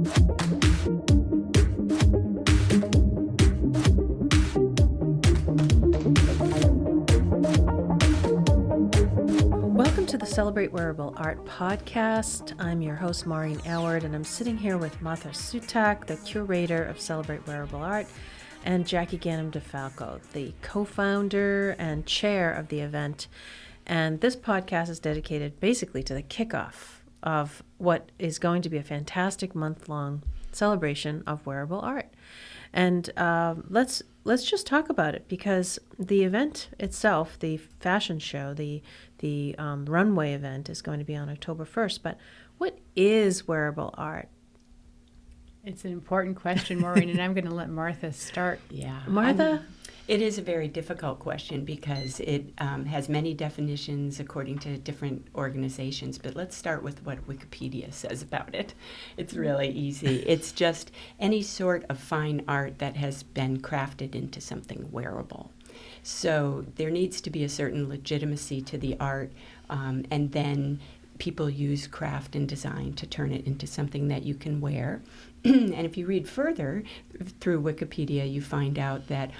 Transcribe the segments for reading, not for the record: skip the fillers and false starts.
Welcome to the Celebrate Wearable Art podcast. I'm your host, Maureen Elward, and I'm sitting here with Martha Sutyak, the curator of Celebrate Wearable Art, and Jackie Ganim-DeFalco, the co-founder and chair of the event. And this podcast is dedicated basically to the kickoff of what is going to be a fantastic month-long celebration of wearable art. And let's just talk about it, because the event itself, the fashion show, the runway event, is going to be on October 1st. But what is wearable art? It's an important question, Maureen, and I'm going to let Martha start. Yeah. Martha? It is a very difficult question because it has many definitions according to different organizations, but let's start with what Wikipedia says about it. It's really easy. It's just any sort of fine art that has been crafted into something wearable. So there needs to be a certain legitimacy to the art, and then people use craft and design to turn it into something that you can wear. And if you read further through Wikipedia, you find out that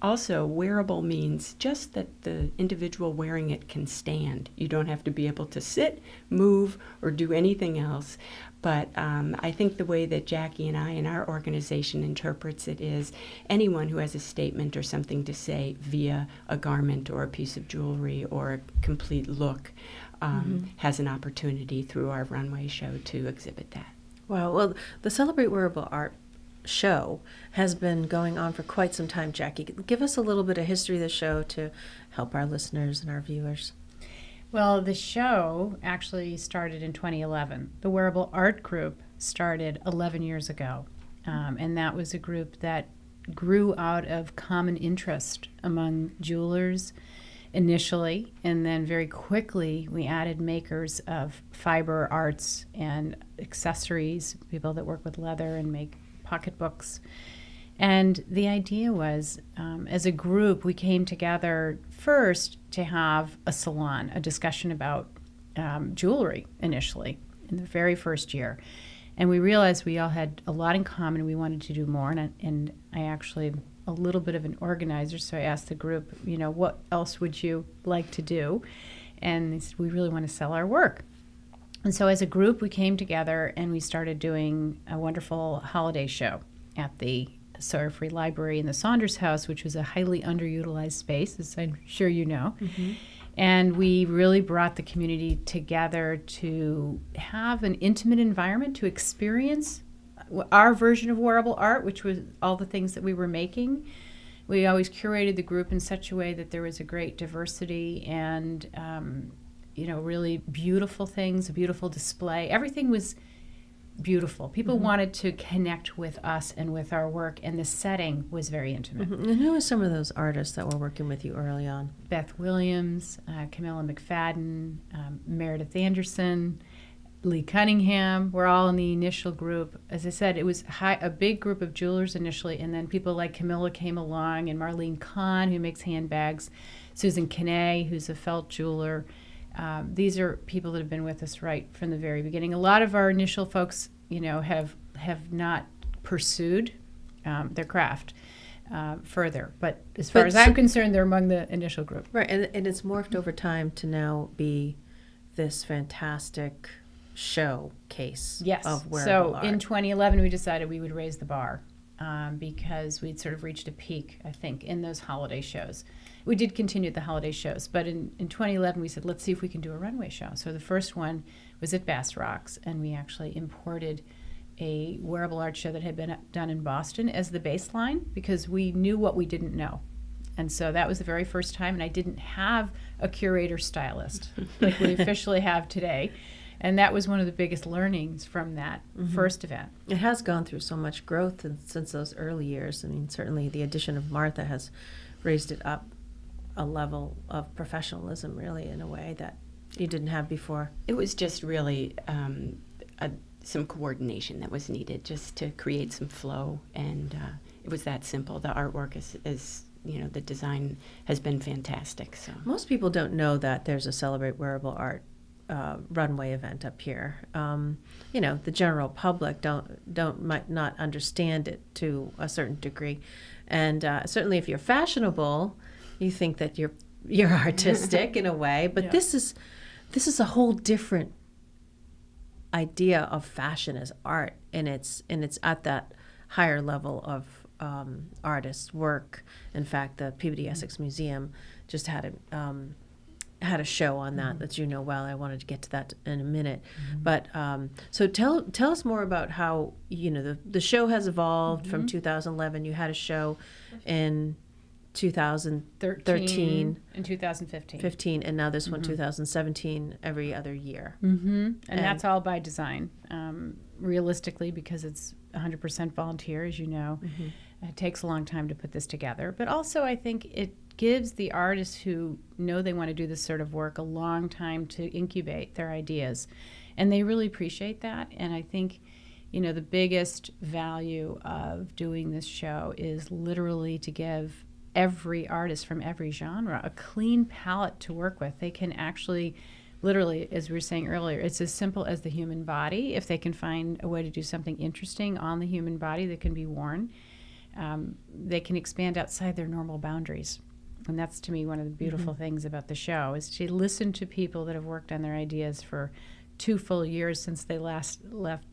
also, wearable means just that the individual wearing it can stand. You don't have to be able to sit, move, or do anything else. But I think the way that Jackie and I and our organization interprets it is anyone who has a statement or something to say via a garment or a piece of jewelry or a complete look has an opportunity through our runway show to exhibit that. Wow. Well, the Celebrate Wearable Art show has been going on for quite some time. Jackie, give us a little bit of history of the show to help our listeners and our viewers. Well, the show actually started in 2011. The Wearable Art Group started 11 years ago, and that was a group that grew out of common interest among jewelers initially, and then very quickly we added makers of fiber arts and accessories, people that work with leather and make pocketbooks. And the idea was, as a group, we came together first to have a salon, a discussion about jewelry initially in the very first year. And we realized we all had a lot in common and we wanted to do more. And I actually am a little bit of an organizer, so I asked the group, what else would you like to do? And they said, we really want to sell our work. And so as a group, we came together and we started doing a wonderful holiday show at the Sawyer Free Library in the Saunders House, which was a highly underutilized space, as I'm sure you know. Mm-hmm. And we really brought the community together to have an intimate environment to experience our version of wearable art, which was all the things that we were making. We always curated the group in such a way that there was a great diversity and really beautiful things, a beautiful display. Everything was beautiful. People wanted to connect with us and with our work, and the setting was very intimate. Mm-hmm. And who were some of those artists that were working with you early on? Beth Williams, Camilla McFadden, Meredith Anderson, Lee Cunningham were all in the initial group. As I said, it was a big group of jewelers initially, and then people like Camilla came along, and Marlene Kahn, who makes handbags, Susan Kinney, who's a felt jeweler. These are people that have been with us right from the very beginning. A lot of our initial folks, have not pursued their craft further. But as far as I'm concerned, they're among the initial group. Right, and it's morphed over time to now be this fantastic showcase of wearable art. So in 2011, we decided we would raise the bar because we'd sort of reached a peak, I think, in those holiday shows. We did continue the holiday shows, but in 2011 we said, let's see if we can do a runway show. So the first one was at Bass Rocks, and we actually imported a wearable art show that had been done in Boston as the baseline because we knew what we didn't know. And so that was the very first time, and I didn't have a curator stylist like we officially have today. And that was one of the biggest learnings from that first event. It has gone through so much growth since those early years. I mean, certainly the addition of Martha has raised it up a level of professionalism, really, in a way that you didn't have before. It was just really some coordination that was needed just to create some flow, and it was that simple. The artwork is the design has been fantastic. So most people don't know that there's a Celebrate Wearable Art runway event up here. The general public might not understand it to a certain degree, and certainly if you're fashionable, you think that you're artistic in a way. But this is a whole different idea of fashion as art, and it's at that higher level of artists' work. In fact, the Peabody Essex Museum just had a show on that you know well. I wanted to get to that in a minute, but so tell us more about how the show has evolved from 2011. You had a show in 2013 and 2015, and now this one 2017, every other year. And that's all by design, realistically, because it's 100% volunteer, as you know. It takes a long time to put this together, but also I think it gives the artists who know they want to do this sort of work a long time to incubate their ideas, and they really appreciate that. And I think the biggest value of doing this show is literally to give every artist from every genre a clean palette to work with. They can actually, literally, as we were saying earlier, it's as simple as the human body. If they can find a way to do something interesting on the human body that can be worn, they can expand outside their normal boundaries. And that's, to me, one of the beautiful things about the show, is to listen to people that have worked on their ideas for 2 full years since they left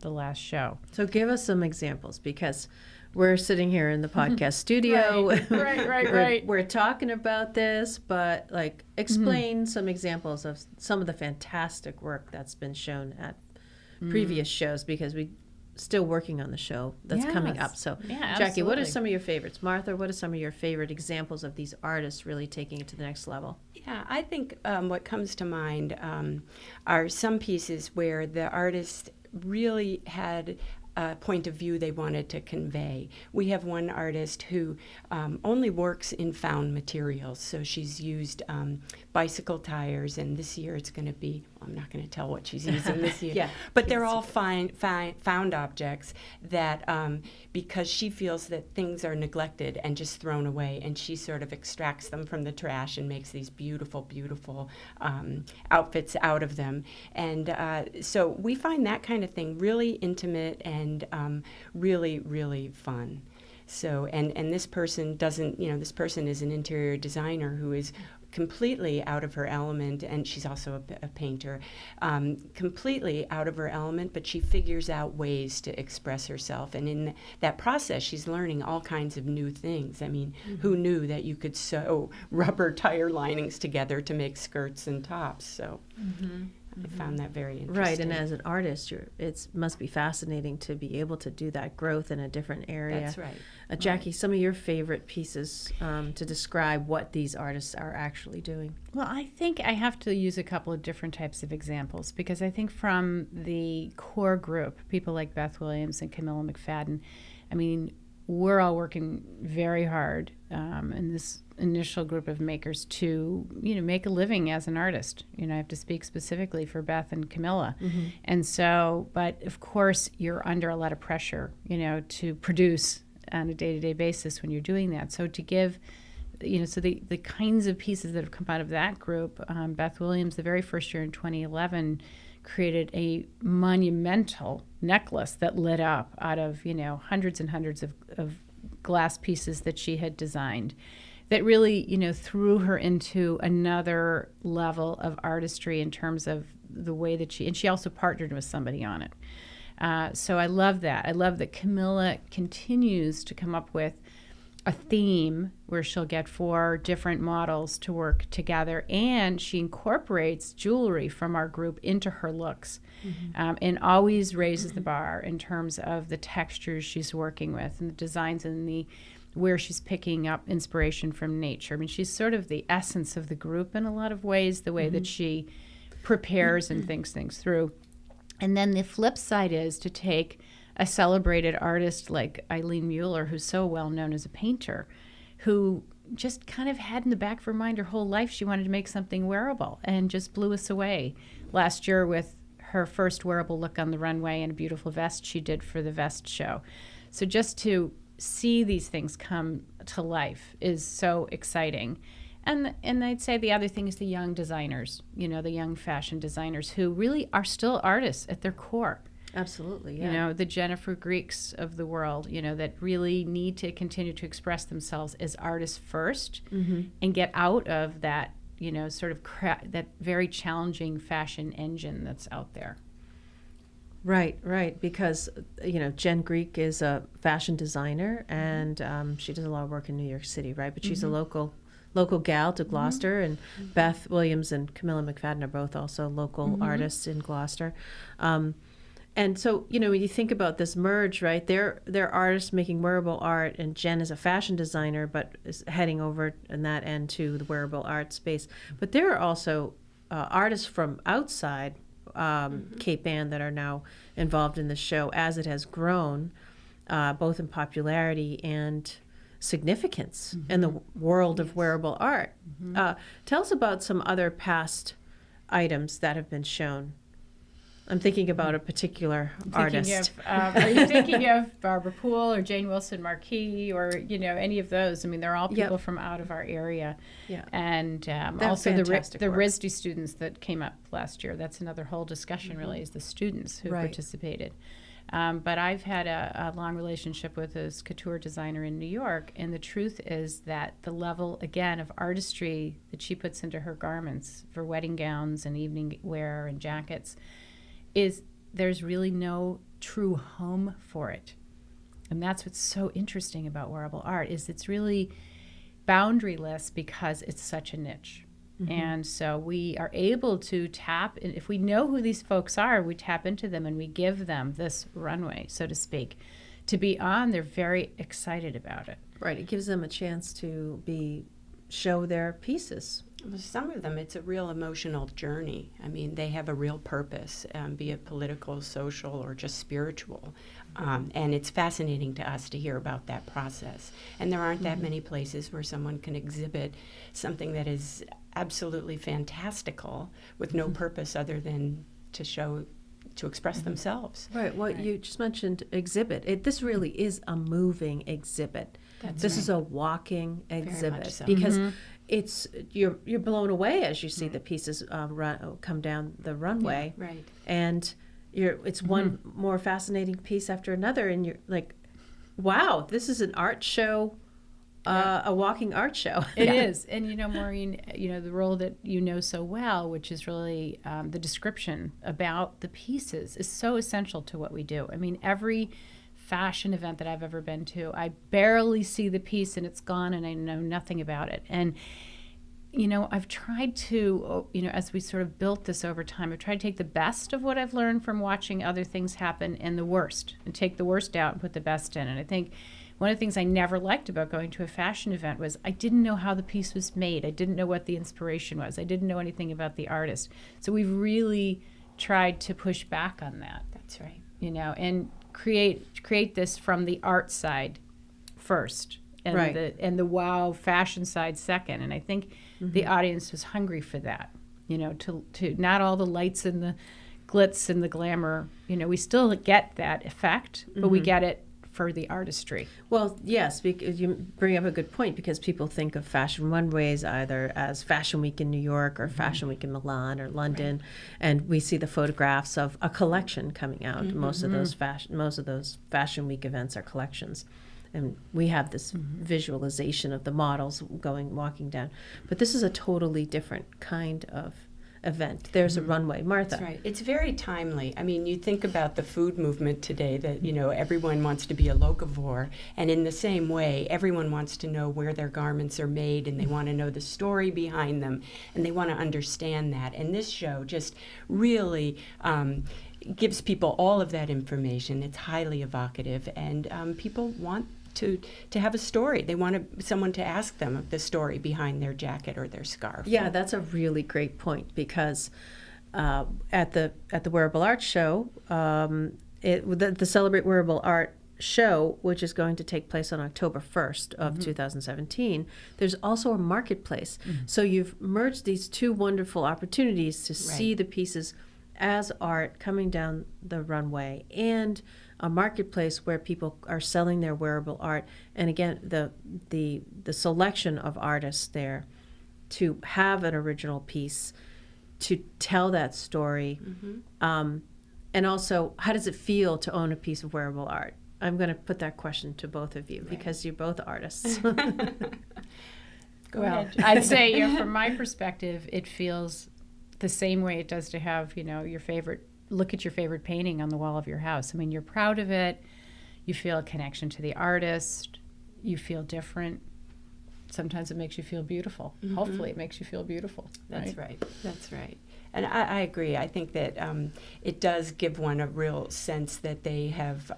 the last show. So give us some examples, because we're sitting here in the podcast studio. Right. We're talking about this, but explain some examples of some of the fantastic work that's been shown at previous shows, because we still working on the show that's coming up. So Jackie, what are some of your favorites? Martha, what are some of your favorite examples of these artists really taking it to the next level? Yeah, I think what comes to mind are some pieces where the artist really had a point of view they wanted to convey. We have one artist who only works in found materials, so she's used bicycle tires, and this year it's going to be, I'm not going to tell what she's using this year, but they're all found objects that, because she feels that things are neglected and just thrown away, and she sort of extracts them from the trash and makes these beautiful, beautiful outfits out of them. And so we find that kind of thing really intimate and really, really fun. So, and this person doesn't, this person is an interior designer who is completely out of her element, and she's also a painter, completely out of her element, but she figures out ways to express herself. And in that process, she's learning all kinds of new things. I mean, who knew that you could sew rubber tire linings together to make skirts and tops? So I found that very interesting. Right, and as an artist, it must be fascinating to be able to do that growth in a different area. That's right. Jackie, some of your favorite pieces to describe what these artists are actually doing? Well, I think I have to use a couple of different types of examples, because I think from the core group, people like Beth Williams and Camilla McFadden, I mean, we're all working very hard in this initial group of makers to, make a living as an artist. I have to speak specifically for Beth and Camilla. And so, but of course, you're under a lot of pressure, to produce on a day-to-day basis when you're doing that. So to give, so the kinds of pieces that have come out of that group, Beth Williams, the very first year in 2011, created a monumental necklace that lit up out of, hundreds and hundreds of glass pieces that she had designed, that really, threw her into another level of artistry in terms of the way that and she also partnered with somebody on it. So I love that. I love that Camilla continues to come up with a theme where she'll get 4 different models to work together, and she incorporates jewelry from our group into her looks, and always raises the bar in terms of the textures she's working with and the designs and where she's picking up inspiration from nature. I mean, she's sort of the essence of the group in a lot of ways, the way that she prepares and thinks things through. And then the flip side is to take a celebrated artist like Eileen Muller, who's so well known as a painter, who just kind of had in the back of her mind her whole life she wanted to make something wearable, and just blew us away last year with her first wearable look on the runway and a beautiful vest she did for the vest show. So just to see these things come to life is so exciting. And I'd say the other thing is the young designers, the young fashion designers who really are still artists at their core. Absolutely, yeah. The Jennifer Greeks of the world, that really need to continue to express themselves as artists first and get out of that, sort of that very challenging fashion engine that's out there. Right, because, Jen Greek is a fashion designer, and she does a lot of work in New York City, right? But she's a local gal to Gloucester, and Beth Williams and Camilla McFadden are both also local artists in Gloucester. And so, when you think about this merge, right, they're artists making wearable art, and Jen is a fashion designer, but is heading over in that end to the wearable art space. But there are also artists from outside Cape Ann that are now involved in the show as it has grown, both in popularity and significance in the world of wearable art. Tell us about some other past items that have been shown. I'm thinking about a particular artist. Are you thinking of Barbara Poole or Jane Wilson Marquis or any of those? I mean, they're all people from out of our area. Yeah. And also the RISD students that came up last year. That's another whole discussion, really, is the students who participated. But I've had a long relationship with this couture designer in New York, and the truth is that the level, again, of artistry that she puts into her garments for wedding gowns and evening wear and jackets is there's really no true home for it. And that's what's so interesting about wearable art, is it's really boundaryless because it's such a niche. And so we are able to tap, if we know who these folks are, we tap into them and we give them this runway, so to speak, to be on. They're very excited about it. Right, it gives them a chance to show their pieces. Some of them, it's a real emotional journey. I mean, they have a real purpose, be it political, social, or just spiritual. And it's fascinating to us to hear about that process. And there aren't that many places where someone can exhibit something that is absolutely fantastical with no purpose other than to express themselves. Right. Well, you just mentioned exhibit. This really is a moving exhibit. This is a walking exhibit. Very much so. Because it's you're blown away as you see the pieces come down the runway. Yeah, right. And it's one more fascinating piece after another, and you're like, wow, this is an art show. A walking art show. It is. And, Maureen, the role that you know so well, which is really the description about the pieces, is so essential to what we do. I mean, every fashion event that I've ever been to, I barely see the piece and it's gone and I know nothing about it. And, I've tried to, as we sort of built this over time, I've tried to take the best of what I've learned from watching other things happen and the worst, and take the worst out and put the best in. And I think one of the things I never liked about going to a fashion event was I didn't know how the piece was made. I didn't know what the inspiration was. I didn't know anything about the artist. So we've really tried to push back on that. That's right. And create this from the art side first, and the wow fashion side second. And I think the audience was hungry for that. To not all the lights and the glitz and the glamour. We still get that effect, but we get it for the artistry. Well, yes, because you bring up a good point, because people think of fashion runways either as Fashion Week in New York or Fashion Week in Milan or London, and we see the photographs of a collection coming out. Most of those Fashion Week events are collections, and we have this visualization of the models walking down. But this is a totally different kind of event. There's a runway. Martha. That's right. It's very timely. I mean, you think about the food movement today that, everyone wants to be a locavore. And in the same way, everyone wants to know where their garments are made, and they want to know the story behind them, and they want to understand that. And this show just really gives people all of that information. It's highly evocative, and people want to have a story. They want someone to ask them the story behind their jacket or their scarf. Yeah, that's a really great point, because at the Wearable Art Show, the Celebrate Wearable Art Show, which is going to take place on October 1st of 2017, there's also a marketplace. So you've merged these two wonderful opportunities to see the pieces as art coming down the runway, and a marketplace where people are selling their wearable art. And again, the selection of artists there to have an original piece to tell that story? And also, how does it feel to own a piece of wearable art? I'm going to put that question to both of you because you're both artists. Go Well, ahead. I'd say, from my perspective, it feels the same way it does to have, look at your favorite painting on the wall of your house. I mean, you're proud of it. You feel a connection to the artist. You feel different. Sometimes it makes you feel beautiful. Hopefully it makes you feel beautiful. That's right. And I agree. I think that it does give one a real sense that they have,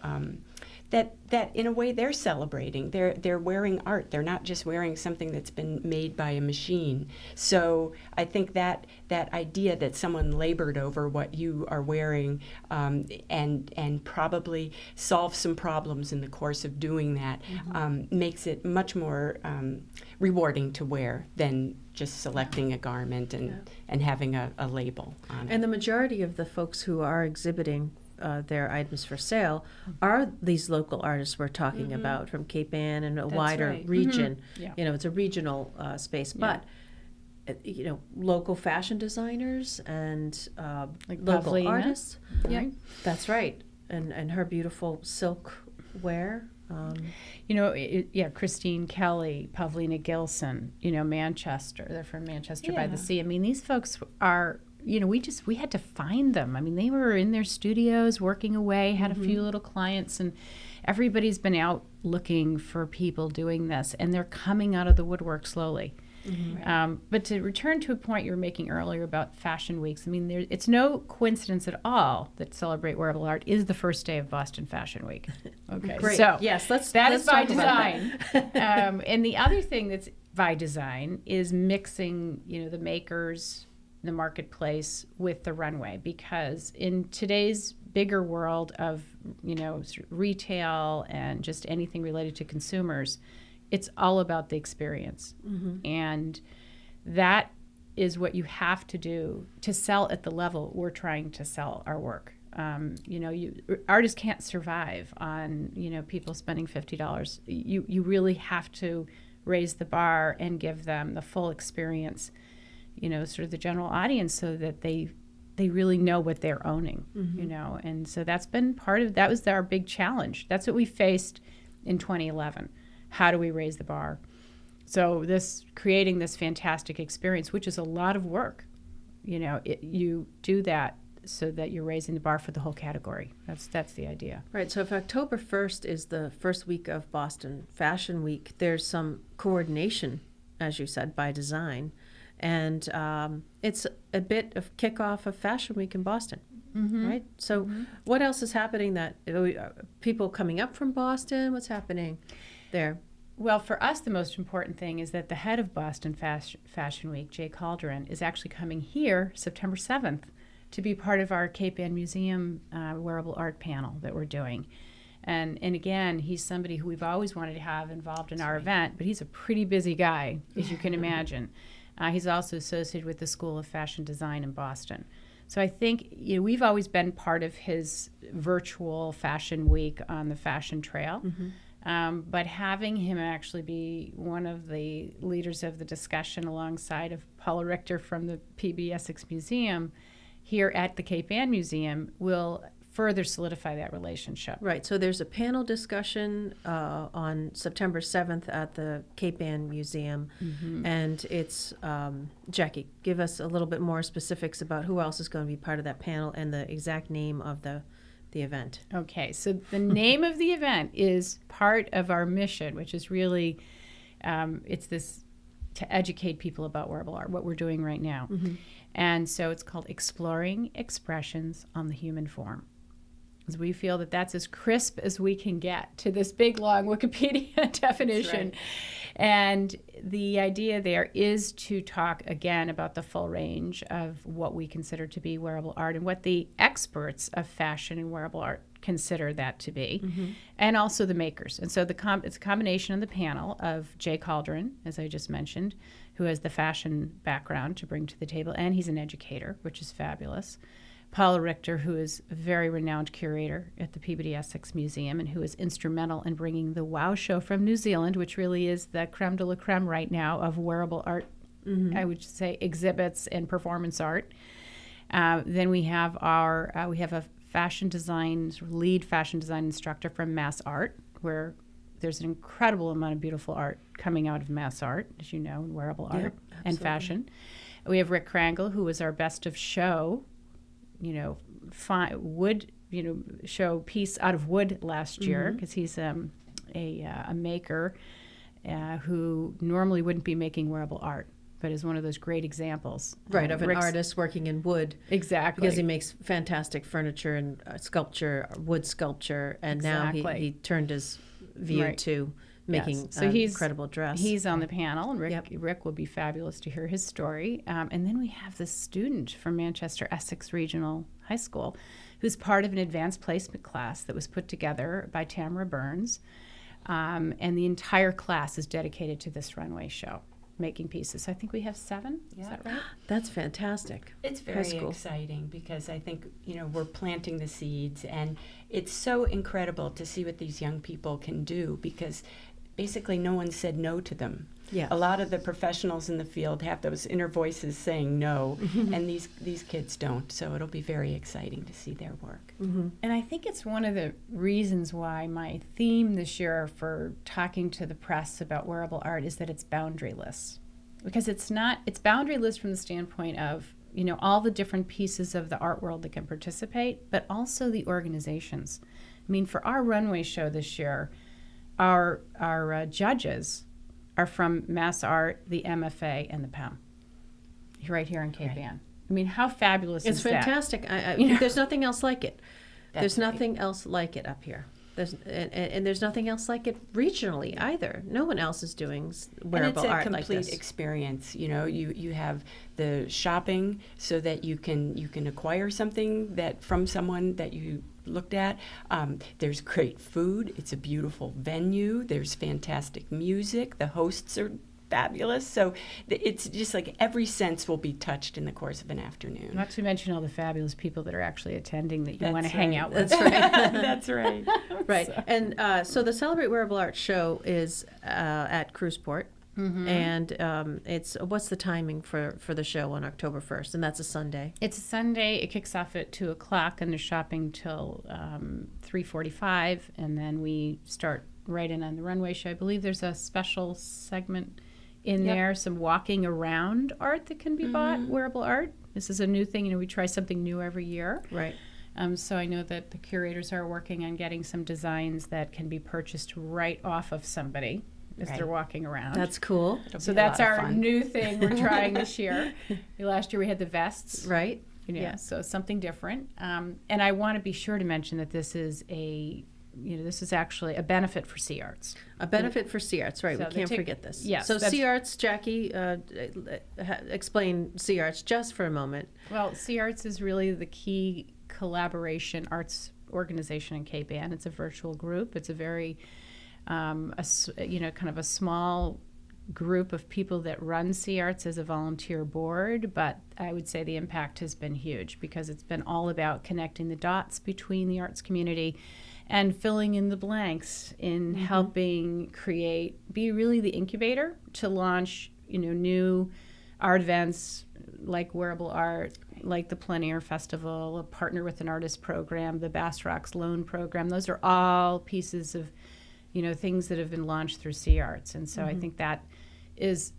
that in a way they're celebrating. They're wearing art. They're not just wearing something that's been made by a machine. So I think that idea that someone labored over what you are wearing and probably solved some problems in the course of doing that makes it much more rewarding to wear than just selecting a garment and having a label on it. And the majority of the folks who are exhibiting their items for sale are these local artists we're talking about from Cape Ann and a wider region. Yeah. It's a regional space, but local fashion designers and Like local Pavlina. artists. Yeah. That's right. And her beautiful silk wear. Christine Kelly, Pavlina Gilson, Manchester. They're from Manchester by the Sea. I mean, these folks are, we had to find them. I mean, they were in their studios working away, had a few little clients, and everybody's been out looking for people doing this, and they're coming out of the woodwork slowly. But to return to a point you were making earlier about fashion weeks, I mean, it's no coincidence at all that Celebrate Wearable Art is the first day of Boston Fashion Week. Okay, Great. so yes, let's is by talk about design. And the other thing that's by design is mixing, the makers, the marketplace with the runway, because in today's bigger world of retail and just anything related to consumers, it's all about the experience. And that is what you have to do to sell at the level we're trying to sell our work. Artists can't survive on, people spending $50. You really have to raise the bar and give them the full experience, sort of the general audience, so that they really know what they're owning, And so that's been that was our big challenge. That's what we faced in 2011. How do we raise the bar? So creating this fantastic experience, which is a lot of work, you do that so that you're raising the bar for the whole category. That's the idea. Right. So if October 1st is the first week of Boston Fashion Week, there's some coordination, as you said, by design. And it's a bit of kickoff of Fashion Week in Boston, right? So what else is happening people coming up from Boston? What's happening there? Well, for us, the most important thing is that the head of Boston Fashion Week, Jay Calderon, is actually coming here September 7th to be part of our Cape Ann Museum Wearable Art panel that we're doing. And again, he's somebody who we've always wanted to have involved in our event, but he's a pretty busy guy, as you can imagine. He's also associated with the School of Fashion Design in Boston. So I think we've always been part of his virtual fashion week on the Fashion Trail. But having him actually be one of the leaders of the discussion alongside of Paula Richter from the PB Essex Museum here at the Cape Ann Museum will further solidify that relationship. Right. So there's a panel discussion on September 7th at the Cape Ann Museum. And it's, Jackie, give us a little bit more specifics about who else is going to be part of that panel and the exact name of the event. Okay, so the name of the event is part of our mission, which is really, it's this to educate people about wearable art, what we're doing right now. And so it's called Exploring Expressions on the Human Form. Because we feel that that's as crisp as we can get to this big, long Wikipedia definition. Right. And the idea there is to talk again about the full range of what we consider to be wearable art and what the experts of fashion and wearable art consider that to be, and also the makers. And so it's a combination of the panel of Jay Calderon, as I just mentioned, who has the fashion background to bring to the table, and he's an educator, which is fabulous. Paula Richter, who is a very renowned curator at the Peabody Essex Museum and who is instrumental in bringing the WOW show from New Zealand, which really is the creme de la creme right now of wearable art I would say, exhibits and performance art. Then we have we have a lead fashion design instructor from Mass Art, where there's an incredible amount of beautiful art coming out of Mass Art, as you know, in wearable art and fashion. We have Rick Krangle, who was our best of show, show piece out of wood last year, because he's a maker who normally wouldn't be making wearable art, but is one of those great examples. Right, of an artist working in wood. Exactly. Because he makes fantastic furniture and sculpture, wood sculpture, and now he turned his view to making an incredible dress. He's on the panel, and Rick will be fabulous to hear his story. And then we have this student from Manchester Essex Regional High School who's part of an advanced placement class that was put together by Tamara Burns. And the entire class is dedicated to this runway show, making pieces. So I think we have 7. Is that right? That's fantastic. It's very exciting because I think, we're planting the seeds, and it's so incredible to see what these young people can do, because basically no one said no to them. Yeah. A lot of the professionals in the field have those inner voices saying no, and these kids don't. So it'll be very exciting to see their work. And I think it's one of the reasons why my theme this year for talking to the press about wearable art is that it's boundaryless. Because it's boundaryless from the standpoint of, all the different pieces of the art world that can participate, but also the organizations. I mean, for our runway show this year, our judges are from Mass Art, the MFA, and the PEM, right here in Cape Ann. I mean, how fabulous is that? It's fantastic. There's nothing else like it. There's nothing else like it up here. There's nothing else like it regionally either. No one else is doing wearable art like this. And it's a complete experience. You have the shopping so that you can acquire something from someone that you looked at. There's great food. It's a beautiful venue. There's fantastic music. The hosts are fabulous. So it's just like every sense will be touched in the course of an afternoon. Not to mention all the fabulous people that are actually attending that you want to hang out with. That's right. That's right. Right. So. And so the Celebrate Wearable Art show is at Cruiseport. And what's the timing for the show on October 1st? And that's a Sunday. It's a Sunday. It kicks off at 2:00, and there's shopping till 3:45, and then we start right in on the runway show. I believe there's a special segment in there, some walking around art that can be bought, wearable art. This is a new thing. We try something new every year. Right. So I know that the curators are working on getting some designs that can be purchased right off of somebody as they're walking around. That's cool. So that's our new thing we're trying this year. Last year we had the vests. Right. So something different. And I want to be sure to mention that this is actually a benefit for seARTS. A benefit for seARTS, right. So we can't forget this. Yes. So seARTS, Jackie, explain seARTS just for a moment. Well, seARTS is really the key collaboration arts organization in Cape Ann. It's a virtual group. It's a very, kind of a small group of people that run seARTS as a volunteer board, but I would say the impact has been huge because it's been all about connecting the dots between the arts community and filling in the blanks in helping be really the incubator to launch, new art events like Wearable Art, like the Plein Air Festival, a Partner with an Artist program, the Bass Rocks Loan program. Those are all pieces of, things that have been launched through seARTS. And so I think that it's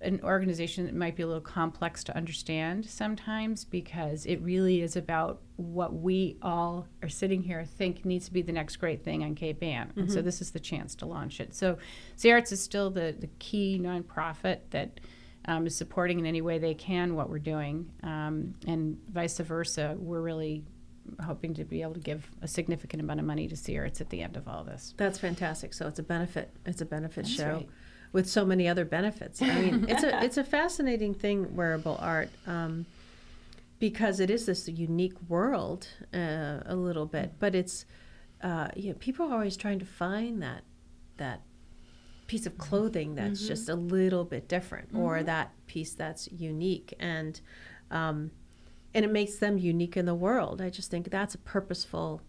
an organization that might be a little complex to understand sometimes because it really is about what we all are sitting here think needs to be the next great thing on Cape Ann. And so this is the chance to launch it. So seARTS is still the key nonprofit that is supporting in any way they can what we're doing, and vice versa. We're really hoping to be able to give a significant amount of money to seARTS at the end of all this. That's fantastic. So it's a benefit. It's a benefit That's show right. with so many other benefits. I mean, it's a fascinating thing, wearable art, because it is this unique world a little bit. But it's people are always trying to find that piece of clothing that's just a little bit different, or that piece that's unique, and it makes them unique in the world. I just think that's a purposeful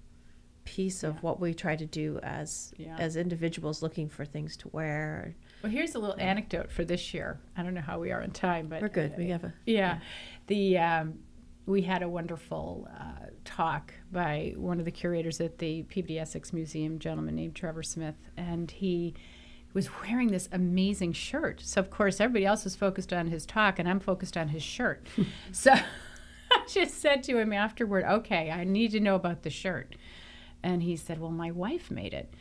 piece of what we try to do as individuals looking for things to wear. Well, here's a little anecdote for this year. I don't know how we are on time, but we're good. We have we had a wonderful talk by one of the curators at the Peabody Essex Museum, a gentleman named Trevor Smith, and he was wearing this amazing shirt. So, of course, everybody else was focused on his talk, and I'm focused on his shirt. So I just said to him afterward, okay, I need to know about the shirt. And he said, well, my wife made it.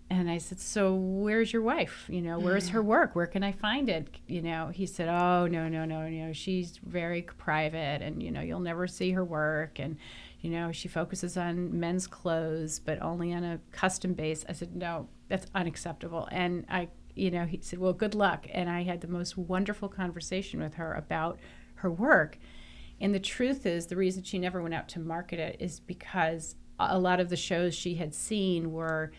And I said, so where's your wife? Where's her work? Where can I find it? He said, oh, no. She's very private, and, you'll never see her work. And, she focuses on men's clothes, but only on a custom base. I said, no, that's unacceptable. And he said, well, good luck. And I had the most wonderful conversation with her about her work. And the truth is, the reason she never went out to market it is because a lot of the shows she had seen were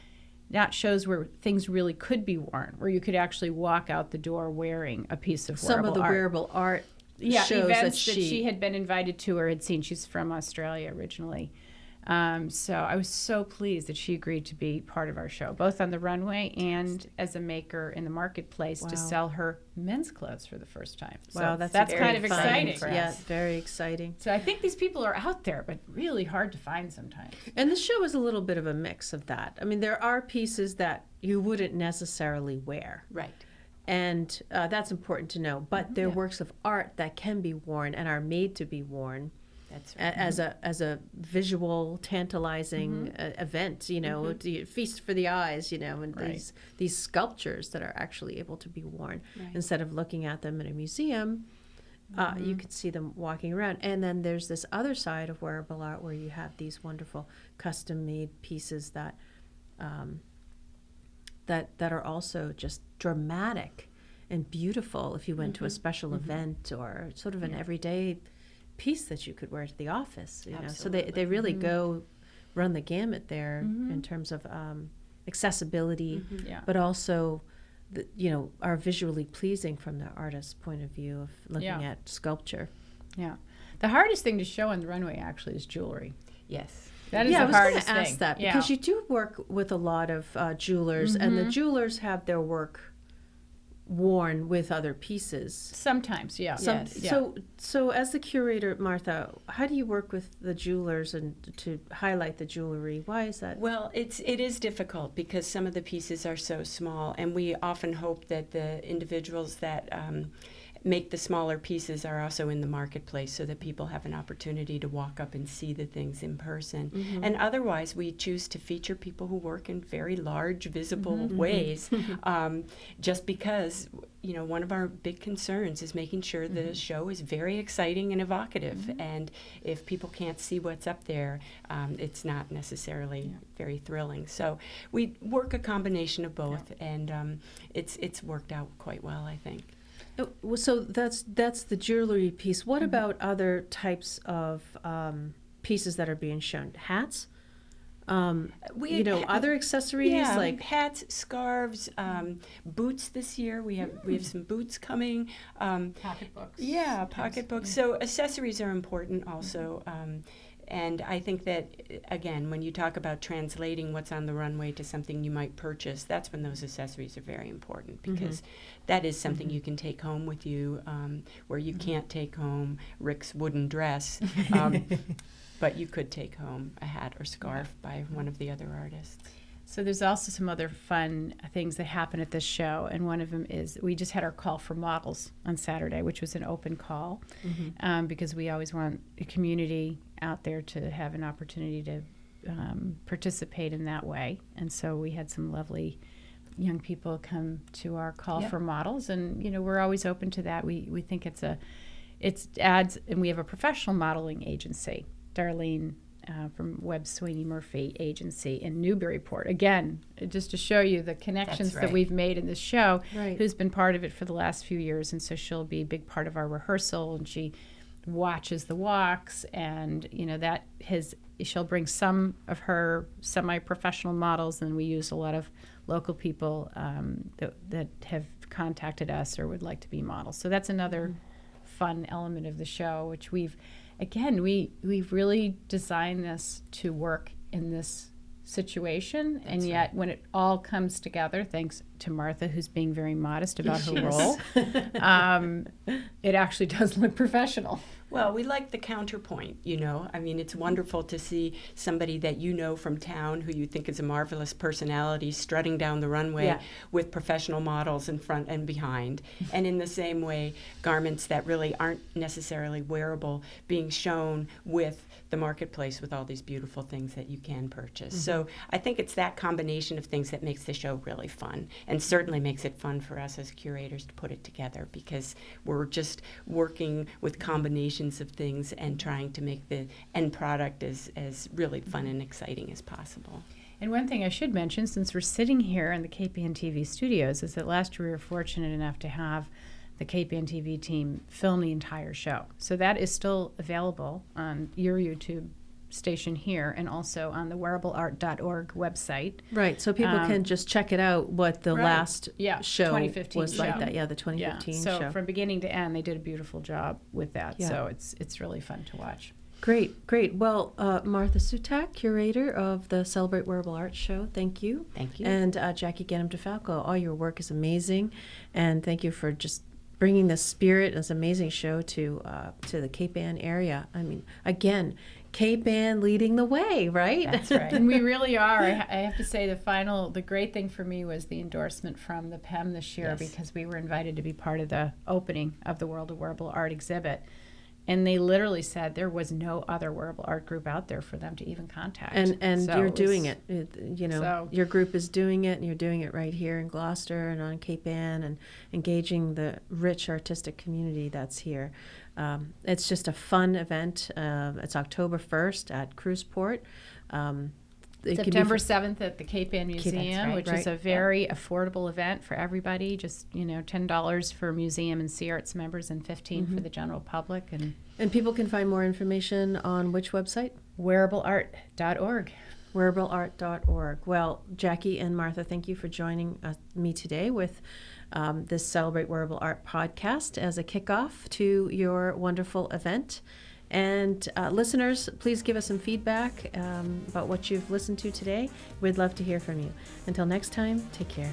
not shows where things really could be worn, where you could actually walk out the door wearing a piece of wearable art. Some of the wearable art shows events that she had been invited to or had seen. She's from Australia originally. So I was so pleased that she agreed to be part of our show, both on the runway and as a maker in the marketplace to sell her men's clothes for the first time. Wow, so that's kind of exciting for us. Yeah, very exciting. So I think these people are out there, but really hard to find sometimes. And the show is a little bit of a mix of that. I mean, there are pieces that you wouldn't necessarily wear. Right. And that's important to know. But they're works of art that can be worn and are made to be worn. That's right. As a visual, tantalizing event, to feast for the eyes, and these sculptures that are actually able to be worn instead of looking at them in a museum. You could see them walking around. And then there's this other side of wearable art where you have these wonderful custom-made pieces that are also just dramatic and beautiful if you went to a special event or sort of an everyday piece that you could wear to the office. So they really go run the gamut there in terms of accessibility, but also are visually pleasing from the artist's point of view of looking at sculpture. Yeah, the hardest thing to show on the runway actually is jewelry. Yes. That is the hardest I was going to ask thing. that because you do work with a lot of jewelers, and the jewelers have their work worn with other pieces. Sometimes, So as the curator, Martha, how do you work with the jewelers and to highlight the jewelry? Why is that? Well, it is difficult because some of the pieces are so small, and we often hope that the individuals that make the smaller pieces are also in the marketplace so that people have an opportunity to walk up and see the things in person. And otherwise, we choose to feature people who work in very large, visible ways, just because, one of our big concerns is making sure the show is very exciting and evocative. And if people can't see what's up there, it's not necessarily very thrilling. So we work a combination of both, and it's worked out quite well, I think. So that's the jewelry piece. What about other types of pieces that are being shown? Hats? Other accessories like hats, scarves, boots. This year we have some boots coming. Pocketbooks. Yeah, pocketbooks. So accessories are important also. And I think that, again, when you talk about translating what's on the runway to something you might purchase, that's when those accessories are very important, because that is something you can take home with you, where you can't take home Rick's wooden dress, but you could take home a hat or scarf by one of the other artists. So there's also some other fun things that happen at this show, and one of them is we just had our call for models on Saturday, which was an open call, because we always want a community out there to have an opportunity to participate in that way. And so we had some lovely young people come to our call for models, and we're always open to that. We think it adds, and we have a professional modeling agency, Darlene from Webb Sweeney Murphy Agency in Newburyport. Again, just to show you the connections that we've made in this show, who's been part of it for the last few years. And so she'll be a big part of our rehearsal, and she watches the walks, and she'll bring some of her semi-professional models, and we use a lot of local people that have contacted us or would like to be models. So that's another fun element of the show, which we've really designed this to work in this situation, and That's yet when it all comes together, thanks to Martha, who's being very modest about She her is. role, it actually does look professional. Well, we like the counterpoint, you know. I mean, it's wonderful to see somebody that you know from town who you think is a marvelous personality strutting down the runway Yeah. with professional models in front and behind. And in the same way, garments that really aren't necessarily wearable being shown with the marketplace with all these beautiful things that you can purchase. So I think it's that combination of things that makes the show really fun, and certainly makes it fun for us as curators to put it together, because we're just working with combinations of things and trying to make the end product as really fun and exciting as possible. And one thing I should mention, since we're sitting here in the KPN TV studios, is that last year we were fortunate enough to have the KPN TV team film the entire show. So that is still available on your YouTube station here, and also on the wearableart.org website. Right, so people can just check it out, what the Right. last Yeah, show 2015 was like show. that. Yeah, the 2015 So show. from beginning to end, they did a beautiful job with that. Yeah. So it's really fun to watch. Great, great. Well, Martha Sutyak, curator of the Celebrate Wearable Art show, thank you. Thank you. And Jackie Ganim-DeFalco, all your work is amazing, and thank you for just bringing the spirit of this amazing show to the Cape Ann area. I mean, again, Cape Ann leading the way, right? That's right. And we really are. I have to say the great thing for me was the endorsement from the PEM this year, Yes. because we were invited to be part of the opening of the World of Wearable Art exhibit. And they literally said there was no other wearable art group out there for them to even contact. And So you're it was- doing it. You know, So- your group is doing it, and you're doing it right here in Gloucester and on Cape Ann, and engaging the rich artistic community that's here. It's just a fun event. It's October 1st at Cruiseport. It can be September for- 7th at the Cape Ann Museum, right, which right. is a very affordable event for everybody. Just, $10 for museum and seARTS members, and $15 for the general public. And And people can find more information on which website? wearableart.org. wearableart.org. Well, Jackie and Martha, thank you for joining me today with this Celebrate Wearable Art podcast as a kickoff to your wonderful event. And listeners, please give us some feedback about what you've listened to today. We'd love to hear from you. Until next time, take care.